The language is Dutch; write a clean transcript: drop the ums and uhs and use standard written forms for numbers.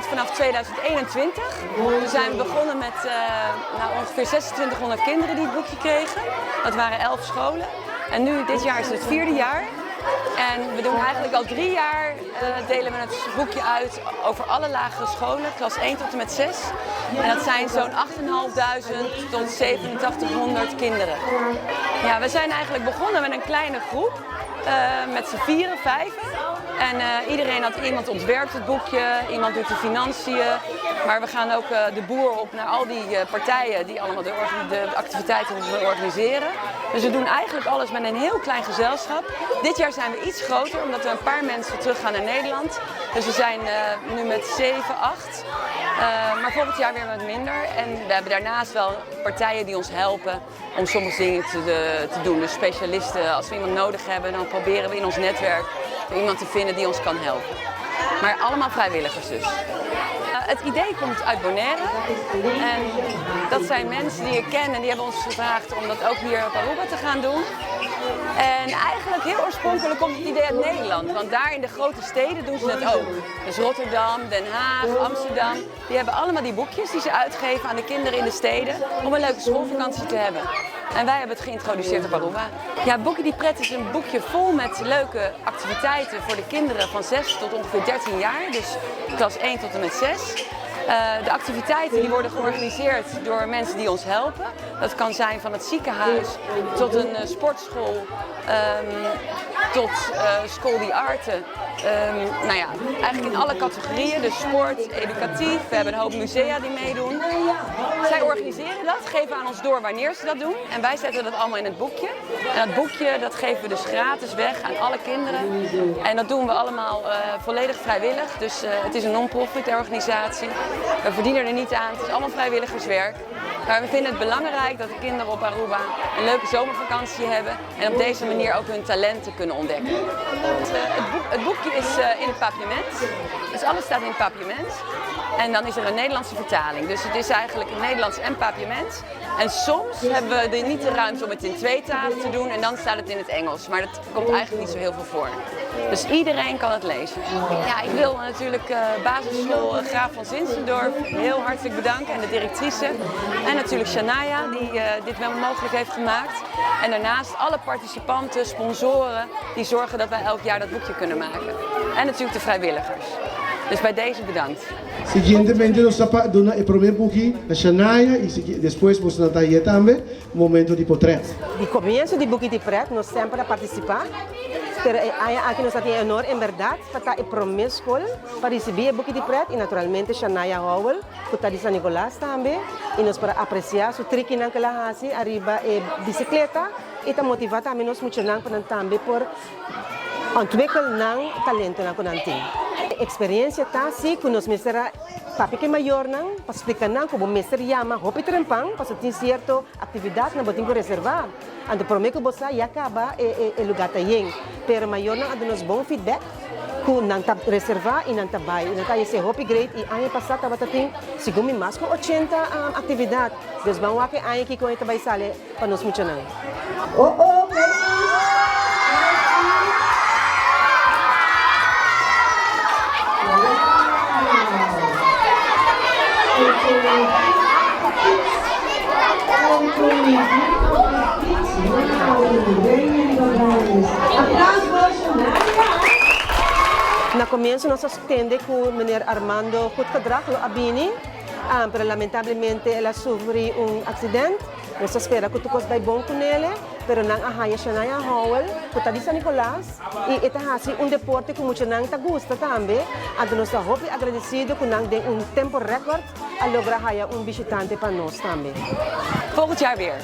doet vanaf 2021. We zijn begonnen met ongeveer 2600 kinderen die het boekje kregen. Dat waren 11 scholen. En nu, dit jaar is het 4e jaar. En we doen eigenlijk al 3 jaar, delen we het boekje uit over alle lagere scholen, klas 1 tot en met 6. En dat zijn zo'n 8.500 tot 8700 kinderen. Ja, we zijn eigenlijk begonnen met een kleine groep, met z'n 4, 5. En iedereen had iemand ontwerpt het boekje, iemand doet de financiën. Maar we gaan ook de boer op naar al die partijen die allemaal de activiteiten willen organiseren. Dus we doen eigenlijk alles met een heel klein gezelschap. Dit jaar zijn we iets groter omdat we een paar mensen terug gaan naar Nederland. Dus we zijn nu met 7, 8. Maar volgend jaar weer wat minder. En we hebben daarnaast wel partijen die ons helpen om sommige dingen te doen. Dus specialisten, als we iemand nodig hebben, dan proberen we in ons netwerk iemand te vinden die ons kan helpen. Maar allemaal vrijwilligers dus. Het idee komt uit Bonaire. En dat zijn mensen die ik ken en die hebben ons gevraagd om dat ook hier op Aruba te gaan doen. En eigenlijk heel oorspronkelijk komt het idee uit Nederland, want daar in de grote steden doen ze het ook. Dus Rotterdam, Den Haag, Amsterdam, die hebben allemaal die boekjes die ze uitgeven aan de kinderen in de steden om een leuke schoolvakantie te hebben. En wij hebben het geïntroduceerd op Aruba. Ja, Boekje die Pret is een boekje vol met leuke activiteiten voor de kinderen van 6 tot ongeveer 13 jaar, dus klas 1 tot en met 6. De activiteiten die worden georganiseerd door mensen die ons helpen. Dat kan zijn van het ziekenhuis tot een sportschool, tot School di Arte. Nou ja, eigenlijk in alle categorieën, dus sport, educatief. We hebben een hoop musea die meedoen. Zij organiseren dat, geven aan ons door wanneer ze dat doen. En wij zetten dat allemaal in het boekje. En dat boekje dat geven we dus gratis weg aan alle kinderen. En dat doen we allemaal volledig vrijwillig. Dus het is een non-profit organisatie. We verdienen er niet aan, het is allemaal vrijwilligerswerk. Maar we vinden het belangrijk dat de kinderen op Aruba een leuke zomervakantie hebben en op deze manier ook hun talenten kunnen ontdekken. Het boekje is in het papiament, dus alles staat in het papiament. En dan is er een Nederlandse vertaling, dus het is eigenlijk een Nederlands en papiament. En soms hebben we niet de ruimte om het in 2 talen te doen en dan staat het in het Engels. Maar dat komt eigenlijk niet zo heel veel voor. Dus iedereen kan het lezen. Ja, ik wil natuurlijk basisschool Graaf van Zinzendorf heel hartelijk bedanken en de directrice. En natuurlijk Shania die dit wel mogelijk heeft gemaakt. En daarnaast alle participanten, sponsoren die zorgen dat wij elk jaar dat boekje kunnen maken. En natuurlijk de vrijwilligers. Dus bij deze bedankt. Siguientemente nos dona el primer buki a Shania y después vos na talle tambe momento di potret. Di comienzo di Boekje die Pret, nós sempre participar. Pero aqui nós temos honor em verdade para a primeira escola para receber Boekje die Pret e naturalmente Shania Howell, que está de San Nicolás também, e nós para apreciar su trick naquela hasi arriba e bicicleta e ta motivar também nós muito lang para também por ontwikkelen ng talento na kunanting. Experiência tá assim que nós mestra papi que maior não para explicar não como mestre yama hopi trempang para ter certo atividade na botinho reservar. Ando prometo que você ia acabar e lugar tá yeng. Pero maior não ando nos bom feedback ku nang tab reservar e nang tabay. Nang tayo se hopi great e ano passado tava tating sigumi mas ko 80 atividade. Des bang wa ke ano ki ko tabay sale para nós muito não. Na comienzo nós atende com meneer Armando Goedgedrag, lo abini, pero lamentavelmente ela sofreu acidente. Nós espera que tudo vai bom com ele, pero nang ahaya Shania Howell, que está de San Nicolás, e esta hasi deporte que muito nang ta gusta também. Ando nós hopi agradecido que nang den tempo record a lograr haya visitante para nós também. Volgend jaar weer.